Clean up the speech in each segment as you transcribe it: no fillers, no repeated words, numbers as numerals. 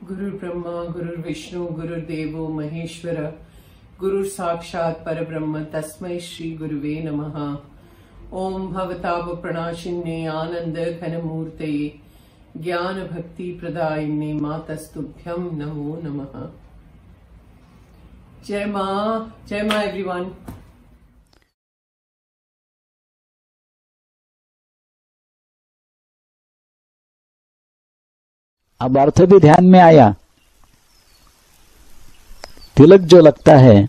गुरु ब्रह्मा गुरुर्विष्णु गुरुर्देवो महेश्वर गुरु साक्षात् परब्रह्म तस्मै श्री गुरुवे नमः। ओम भवताप प्रणाशिन्ने आनंद घनमूर्ते ज्ञान भक्ति प्रदायिने मातस्तुभ्यं नमो नमः। जय मां एवरीवन। अब अर्थ भी ध्यान में आया। तिलक जो लगता है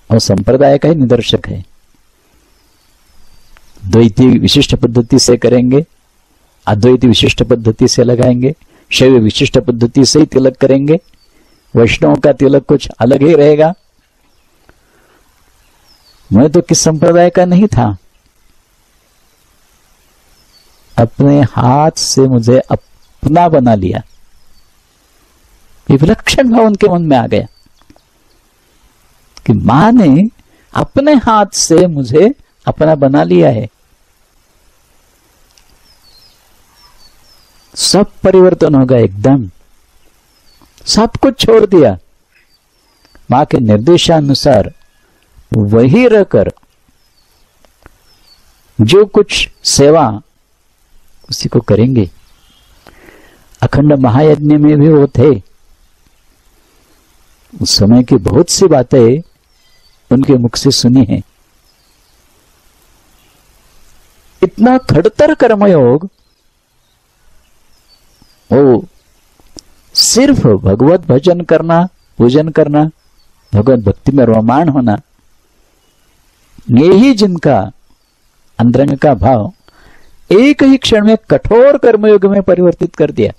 वो संप्रदाय का ही निदर्शक है। द्वैती विशिष्ट पद्धति से करेंगे, अद्वैती विशिष्ट पद्धति से लगाएंगे, शैव विशिष्ट पद्धति से ही तिलक करेंगे। वैष्णव का तिलक कुछ अलग ही रहेगा। मैं तो किस संप्रदाय का नहीं था, अपने हाथ से मुझे अपना बना लिया। ये विलक्षण भाव उनके मन में आ गया कि मां ने अपने हाथ से मुझे अपना बना लिया है। सब परिवर्तन हो गया, एकदम सब कुछ छोड़ दिया। मां के निर्देशानुसार वही रहकर जो कुछ सेवा उसी को करेंगे। अखंड महायज्ञ में भी वो थे। उस समय की बहुत सी बातें उनके मुख से सुनी हैं। इतना खड़तर कर्मयोग, वो सिर्फ भगवत भजन करना, पूजन करना, भगवत भक्ति में रममाण होना, ये ही जिनका अंतरंग का भाव एक ही क्षण में कठोर कर्मयोग में परिवर्तित कर दिया,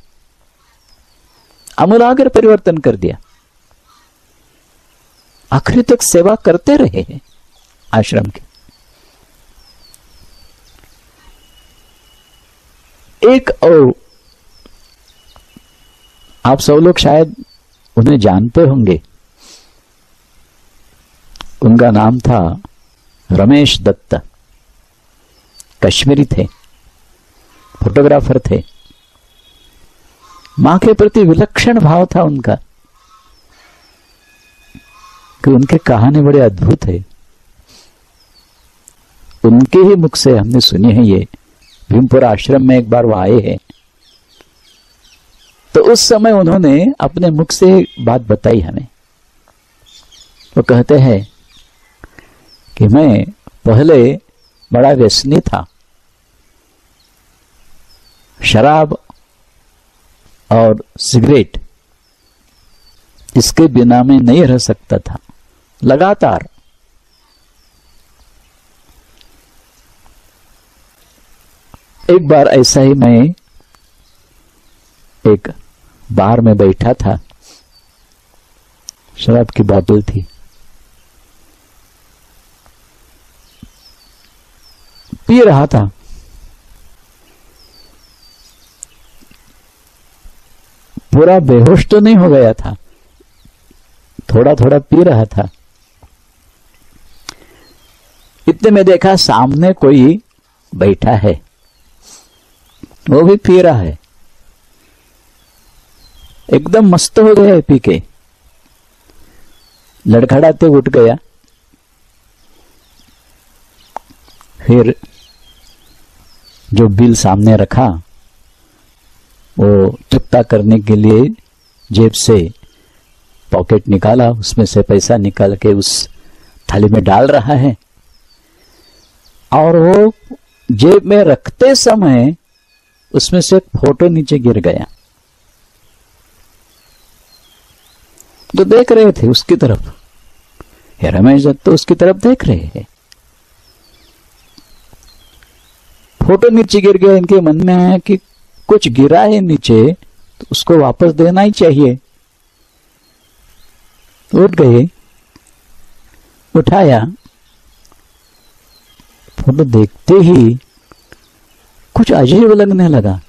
आमूलाग्र परिवर्तन कर दिया। आखिरी तक सेवा करते रहे हैं आश्रम के। एक और आप सब लोग शायद उन्हें जानते होंगे। उनका नाम था रमेश दत्त। कश्मीरी थे, फोटोग्राफर थे। मां के प्रति विलक्षण भाव था उनका कि उनके कहानी बड़े अद्भुत है। उनके ही मुख से हमने सुनी है। ये भीमपुरा आश्रम में एक बार वो आए हैं, तो उस समय उन्होंने अपने मुख से बात बताई हमें। वो कहते हैं कि मैं पहले बड़ा व्यसनी था, शराब और सिगरेट इसके बिना मैं नहीं रह सकता था। लगातार एक बार ऐसा ही मैं एक बार में बैठा था, शराब की बोतल थी, पी रहा था। पूरा बेहोश तो नहीं हो गया था, थोड़ा थोड़ा पी रहा था। इतने में देखा सामने कोई बैठा है, वो भी पी रहा है। एकदम मस्त हो गया पी के, लड़खड़ाते उठ गया। फिर जो बिल सामने रखा वो चुकता करने के लिए जेब से पॉकेट निकाला, उसमें से पैसा निकाल के उस थाली में डाल रहा है। और वो जेब में रखते समय उसमें से एक फोटो नीचे गिर गया। तो देख रहे थे उसकी तरफ, रमेश दत्त तो उसकी तरफ देख रहे हैं। फोटो नीचे गिर गया। इनके मन में आया कि कुछ गिरा है नीचे, तो उसको वापस देना ही चाहिए। उठ गए, उठाया, फोटो देखते ही कुछ अजीब लगने लगा।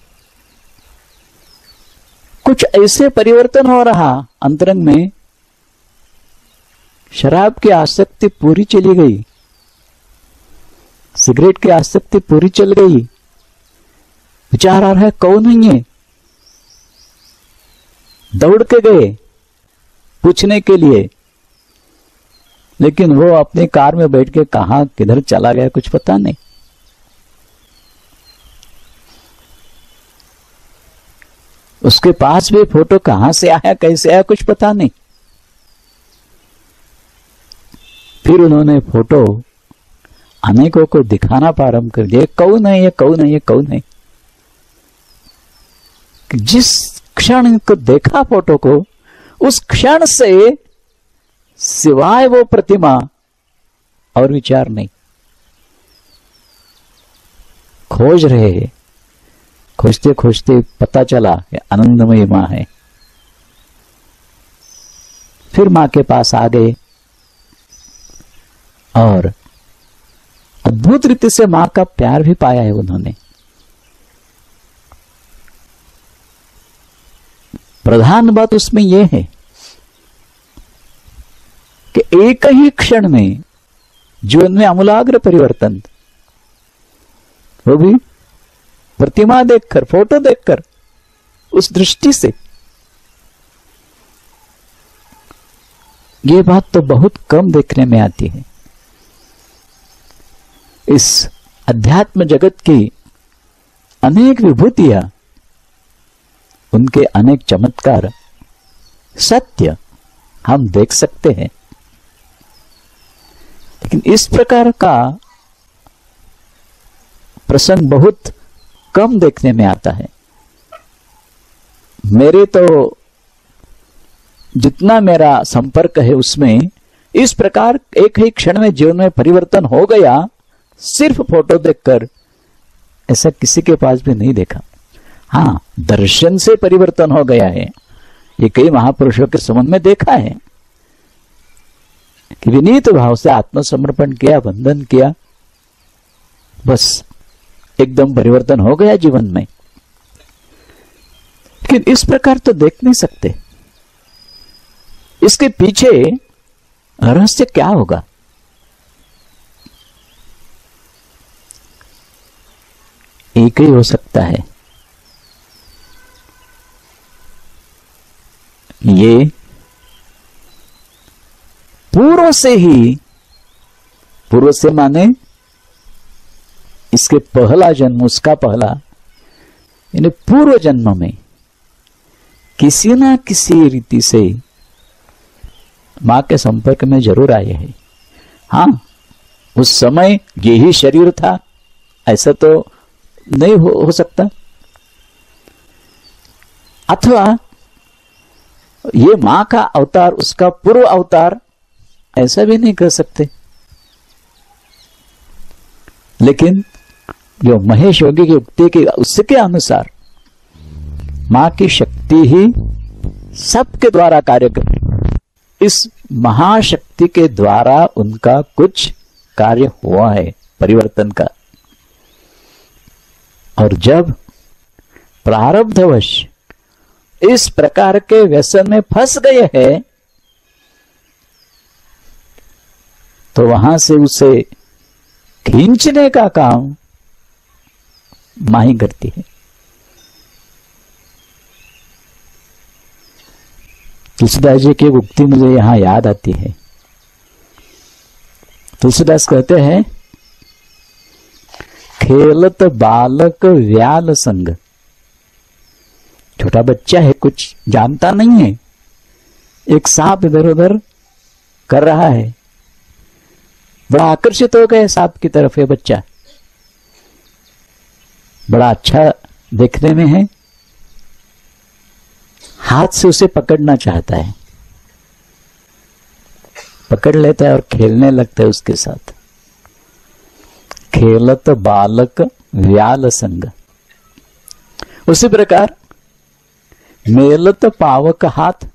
कुछ ऐसे परिवर्तन हो रहा अंतरंग में। शराब की आसक्ति पूरी चली गई, सिगरेट की आसक्ति पूरी चल गई। विचार आ रहा है कौन है ये, दौड़ के गए पूछने के लिए, लेकिन वो अपनी कार में बैठ के कहां किधर चला गया कुछ पता नहीं। उसके पास भी फोटो कहां से आया कैसे आया कुछ पता नहीं। फिर उन्होंने फोटो अनेकों को दिखाना प्रारंभ कर दिया, कौन है ये, कौन है ये, कौन है। जिस क्षण को देखा फोटो को, उस क्षण से सिवाय वो प्रतिमा और विचार नहीं। खोज रहे, खोजते खोजते पता चला कि आनंदमयी मां है। फिर मां के पास आ गए और अद्भुत रीति से मां का प्यार भी पाया है उन्होंने। प्रधान बात उसमें यह है कि एक ही क्षण में जीवन में आमूलाग्र परिवर्तन, वो भी प्रतिमा देखकर, फोटो देखकर, उस दृष्टि से। ये बात तो बहुत कम देखने में आती है। इस अध्यात्म जगत की अनेक विभूतियां, उनके अनेक चमत्कार, सत्य हम देख सकते हैं, लेकिन इस प्रकार का प्रसंग बहुत कम देखने में आता है। मेरे तो जितना मेरा संपर्क है उसमें इस प्रकार एक ही क्षण में जीवन में परिवर्तन हो गया, सिर्फ फोटो देखकर, ऐसा किसी के पास भी नहीं देखा। हाँ, दर्शन से परिवर्तन हो गया है, ये कई महापुरुषों के संबंध में देखा है कि विनीत भाव से आत्मसमर्पण किया, वंदन किया, बस एकदम परिवर्तन हो गया जीवन में। लेकिन इस प्रकार तो देख नहीं सकते। इसके पीछे रहस्य क्या होगा? एक ही हो सकता है, ये पूर्व से ही, पूर्व से माने इसके पहला जन्म, उसका पहला, यानी पूर्व जन्म में किसी ना किसी रीति से मां के संपर्क में जरूर आए हैं। हाँ, उस समय यही शरीर था ऐसा तो नहीं हो सकता, अथवा ये मां का अवतार, उसका पूर्व अवतार, ऐसा भी नहीं कर सकते। लेकिन जो महेश योगी की उक्ति के उसके अनुसार मां की शक्ति ही सबके द्वारा कार्य कर, इस महाशक्ति के द्वारा उनका कुछ कार्य हुआ है परिवर्तन का। और जब प्रारब्धवश इस प्रकार के व्यसन में फंस गए हैं, तो वहां से उसे खींचने का काम मां ही करती है। तुलसीदास जी की उक्ति मुझे यहां याद आती है। तुलसीदास कहते हैं, खेलत बालक व्याल संग। छोटा बच्चा है, कुछ जानता नहीं है, एक सांप इधर उधर कर रहा है, बड़ा आकर्षित हो गया सांप की तरफ। ये बच्चा बड़ा अच्छा देखने में है, हाथ से उसे पकड़ना चाहता है, पकड़ लेता है और खेलने लगता है उसके साथ। खेलत बालक व्याल संग। उसी प्रकार मेलत पावक हाथ,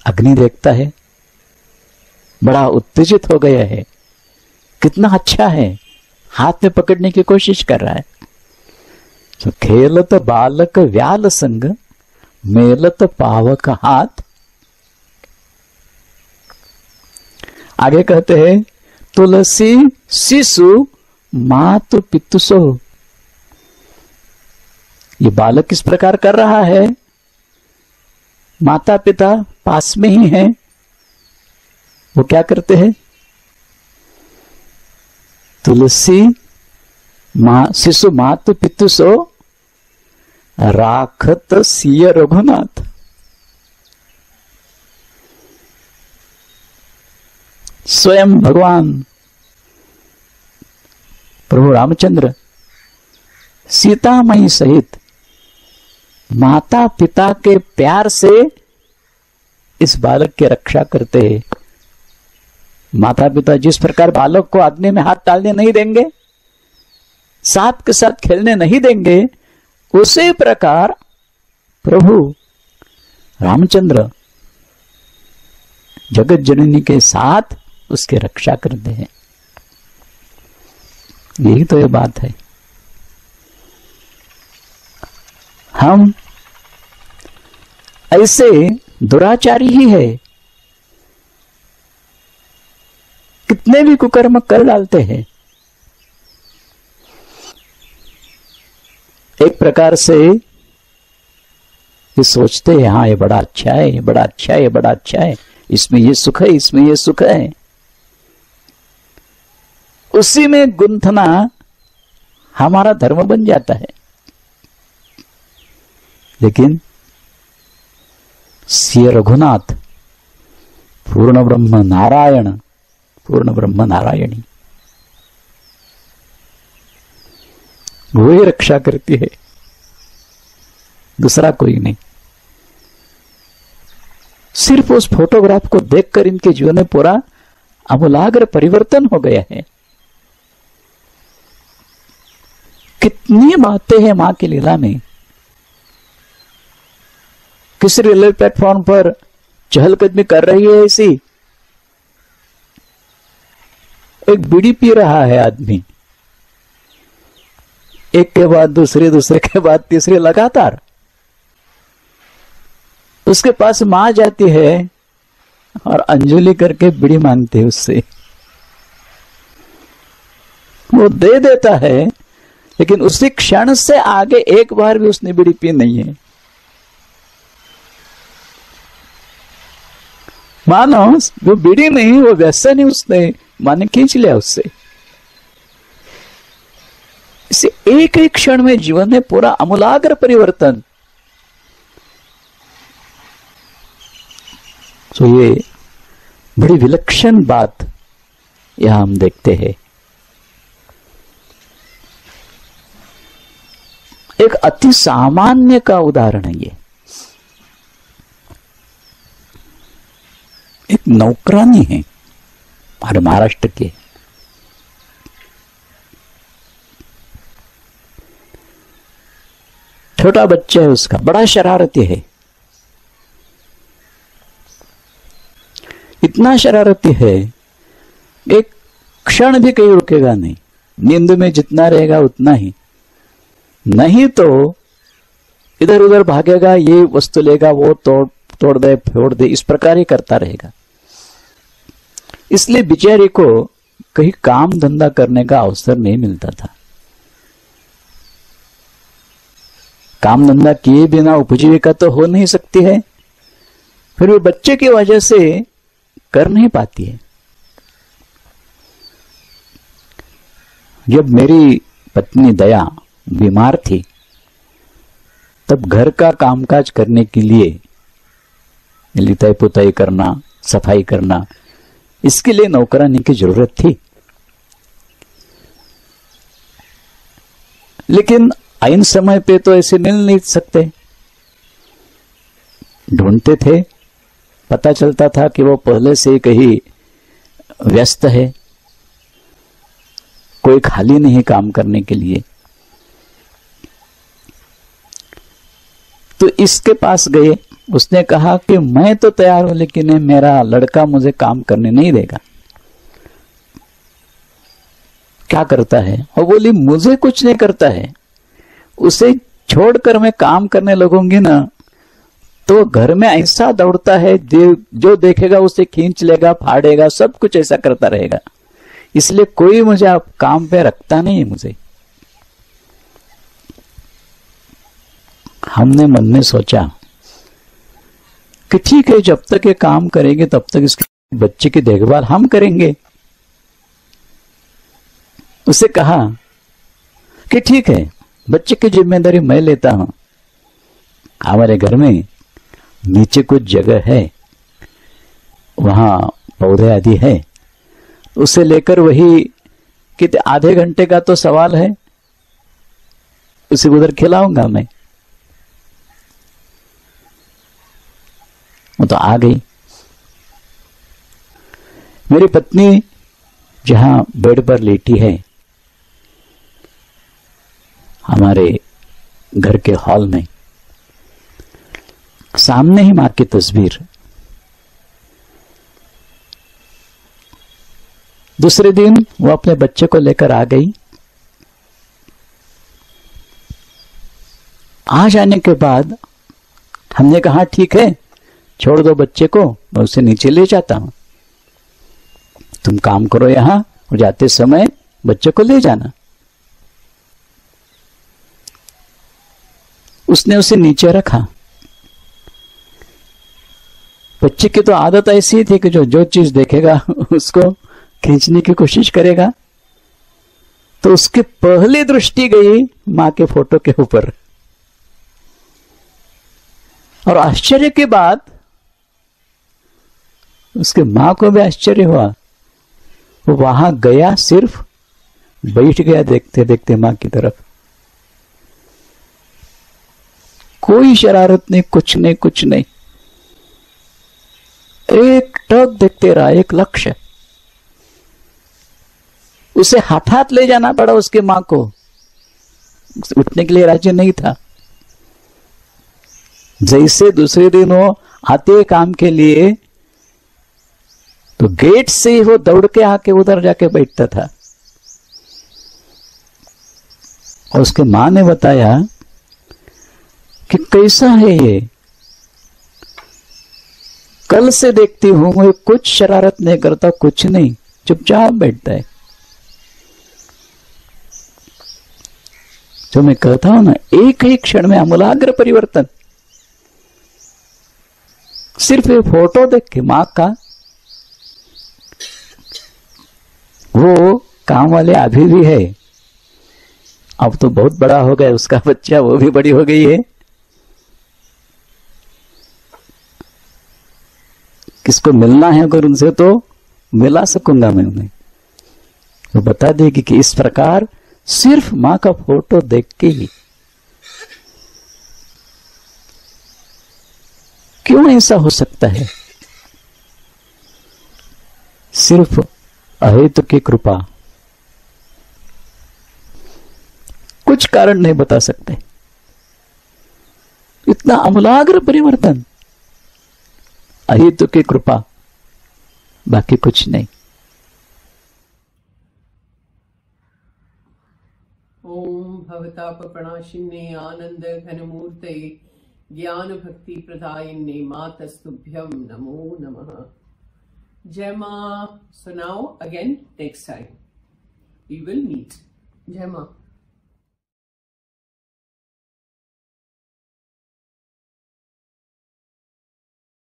अग्नि देखता है, बड़ा उत्तेजित हो गया है, कितना अच्छा है, हाथ में पकड़ने की कोशिश कर रहा है। तो खेलत बालक व्याल संग, मेलत पावक हाथ। आगे कहते हैं, तुलसी शिशु मातु पितुसो। ये बालक किस प्रकार कर रहा है माता पिता पास में ही हैं, वो क्या करते हैं? तुलसी शिशु मातु पितु सो राखत सिय रघुनाथ। स्वयं भगवान प्रभु रामचंद्र सीता मई सहित माता पिता के प्यार से इस बालक की रक्षा करते हैं। माता पिता जिस प्रकार बालक को अग्नि में हाथ डालने नहीं देंगे, सांप के साथ खेलने नहीं देंगे, उसी प्रकार प्रभु रामचंद्र जगत जननी के साथ उसकी रक्षा करते हैं। यही तो ये बात है। हम ऐसे दुराचारी ही है, कितने भी कुकर्म कर डालते हैं। एक प्रकार से ये सोचते हैं, हाँ ये बड़ा अच्छा है, ये बड़ा अच्छा है, ये बड़ा अच्छा है, इसमें ये सुख है, इसमें ये सुख है। उसी में गुंथना हमारा धर्म बन जाता है। लेकिन श्री रघुनाथ पूर्ण ब्रह्म नारायण, पूर्ण ब्रह्म नारायणी, वही रक्षा करती है, दूसरा कोई नहीं। सिर्फ उस फोटोग्राफ को देखकर इनके जीवन में पूरा आमूलाग्र परिवर्तन हो गया है। कितनी बातें हैं मां की लीला में। किसी रेलवे प्लेटफॉर्म पर चहलकदमी कर रही है ऐसी, एक बीड़ी पी रहा है आदमी, एक के बाद दूसरे, दूसरे के बाद तीसरे, लगातार। उसके पास मां जाती है और अंजलि करके बीड़ी मांगते है उससे। वो दे देता है, लेकिन उसी क्षण से आगे एक बार भी उसने बीड़ी पी नहीं है। मानो वो बीड़ी नहीं, वो व्यसन ही उसने माने खींच लिया उससे। इसे एक एक क्षण में जीवन में पूरा आमूलाग्र परिवर्तन। तो ये बड़ी विलक्षण बात यहां हम देखते हैं। एक अति सामान्य का उदाहरण है ये। एक नौकरानी है हमारे महाराष्ट्र के, छोटा बच्चा है उसका, बड़ा शरारती है। इतना शरारती है, एक क्षण भी कहीं रुकेगा नहीं, नींद में जितना रहेगा उतना ही, नहीं तो इधर उधर भागेगा, ये वस्तु लेगा, वो तोड़ दे, फोड़ दे, इस प्रकार ही करता रहेगा। इसलिए बेचारे को कहीं काम धंधा करने का अवसर नहीं मिलता था। काम धंधा किए बिना उपजीविका तो हो नहीं सकती है, फिर वो बच्चे की वजह से कर नहीं पाती है। जब मेरी पत्नी दया बीमार थी, तब घर का कामकाज करने के लिए लिताई पुताई करना, सफाई करना, इसके लिए नौकरानी की जरूरत थी। लेकिन आइन समय पे तो ऐसे मिल नहीं सकते। ढूंढते थे, पता चलता था कि वो पहले से कहीं व्यस्त है, कोई खाली नहीं काम करने के लिए। तो इसके पास गए, उसने कहा कि मैं तो तैयार हूं, लेकिन मेरा लड़का मुझे काम करने नहीं देगा। क्या करता है? और बोली मुझे कुछ नहीं करता है, उसे छोड़कर मैं काम करने लगूंगी ना तो घर में ऐसा दौड़ता है, जो देखेगा उसे खींच लेगा, फाड़ेगा, सब कुछ ऐसा करता रहेगा। इसलिए कोई मुझे आप काम पे रखता नहीं है मुझे। हमने मन में सोचा कि ठीक है, जब तक ये काम करेंगे तब तक इसके बच्चे की देखभाल हम करेंगे। उसे कहा कि ठीक है, बच्चे की जिम्मेदारी मैं लेता हूं। हमारे घर में नीचे कुछ जगह है, वहां पौधे आदि है, उसे लेकर वही कितने आधे घंटे का तो सवाल है, उसे उधर खिलाऊंगा मैं। वो तो आ गई। मेरी पत्नी जहां बेड पर लेटी है, हमारे घर के हॉल में, सामने ही मां की तस्वीर। दूसरे दिन वो अपने बच्चे को लेकर आ गई। आ जाने के बाद हमने कहा ठीक है, छोड़ दो बच्चे को, मैं उसे नीचे ले जाता हूं, तुम काम करो यहां और जाते समय बच्चे को ले जाना। उसने उसे नीचे रखा। बच्चे की तो आदत ऐसी थी कि जो चीज देखेगा उसको खींचने की कोशिश करेगा। तो उसकी पहली दृष्टि गई मां के फोटो के ऊपर, और आश्चर्य की बात, उसके मां को भी आश्चर्य हुआ। वो वहां गया, सिर्फ बैठ गया देखते देखते मां की तरफ। कोई शरारत नहीं, कुछ नहीं, कुछ नहीं, एक टक देखते रहा, एक लक्ष्य। उसे हाथ ले जाना पड़ा उसके मां को, उठने के लिए राजी नहीं था। जैसे दूसरे दिन वो आते काम के लिए, तो गेट से ही वो दौड़ के आके उधर जाके बैठता था। और उसके मां ने बताया कि कैसा है ये, कल से देखती हूं वो कुछ शरारत नहीं करता, कुछ नहीं, चुपचाप बैठता है। जो मैं कहता हूं ना, एक ही क्षण में आमूलाग्र परिवर्तन। सिर्फ ये फोटो देख के मां का, वो काम वाले अभी भी है, अब तो बहुत बड़ा हो गया उसका बच्चा, वो भी बड़ी हो गई है। किसको मिलना है अगर उनसे तो मिला सकूंगा मैं उन्हें। वो बता देगी कि इस प्रकार सिर्फ मां का फोटो देख के ही क्यों ऐसा हो सकता है। सिर्फ अहेतु की कृपा, कुछ कारण नहीं बता सकते। इतना आमूलाग्र परिवर्तन, अहेतु की कृपा, बाकी कुछ नहीं। ओम भवताप प्रणाशिने आनंद घनमूर्ते ज्ञान भक्ति प्रदायिने मातस्तुभ्यम नमो नमः। जय मां। So now again next time we will meet. Jai Maa.